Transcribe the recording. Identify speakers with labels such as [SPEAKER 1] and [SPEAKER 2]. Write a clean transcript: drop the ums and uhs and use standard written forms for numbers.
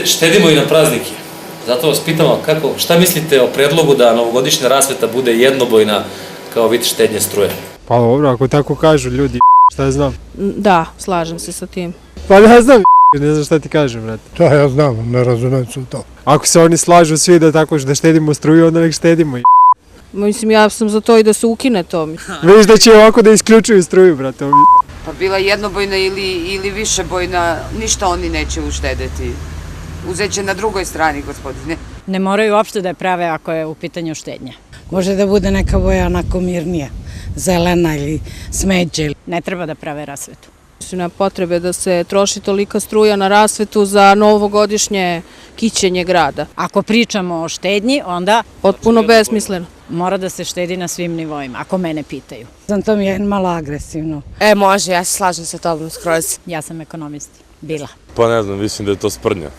[SPEAKER 1] štedimo i na praznike. Zato vas pitamo šta mislite o predlogu da novogodišnja rasveta bude jednobojna kao vid štednje struje?
[SPEAKER 2] Pa dobro, ako tako kažu ljudi, šta ja znam?
[SPEAKER 3] Da, slažem se sa tim.
[SPEAKER 2] Pa ne znam, ne znam šta ti kažem, brate.
[SPEAKER 4] To ja znam, ne razumem se u to.
[SPEAKER 2] Ako se oni slažu svi da tako da štedimo struju, onda nek štedimo.
[SPEAKER 3] Mislim, ja sam za to i da se ukine to.
[SPEAKER 2] Vidiš da će ovako da isključuju struju, brate.
[SPEAKER 5] Pa bila jednobojna ili višebojna, ništa oni neće uštedeti. Uzet će na drugoj strani, gospodine.
[SPEAKER 6] Ne moraju uopšte da je prave ako je u pitanju štednja.
[SPEAKER 7] Može da bude neka boja onako mirnija, zelena ili smeđe.
[SPEAKER 6] Ne treba da prave rasvetu.
[SPEAKER 3] Nema potrebe da se troši tolika struja na rasvetu za novogodišnje kićenje grada.
[SPEAKER 6] Ako pričamo o štednji, onda
[SPEAKER 3] Potpuno besmisleno.
[SPEAKER 6] mora da se štedi na svim nivoima, ako mene pitaju.
[SPEAKER 7] Znam, to mi je malo agresivno.
[SPEAKER 8] Može, ja se slažem sa tobom skroz.
[SPEAKER 6] Ja sam ekonomist, bila.
[SPEAKER 9] Pa ne znam, mislim da je to sprdnja.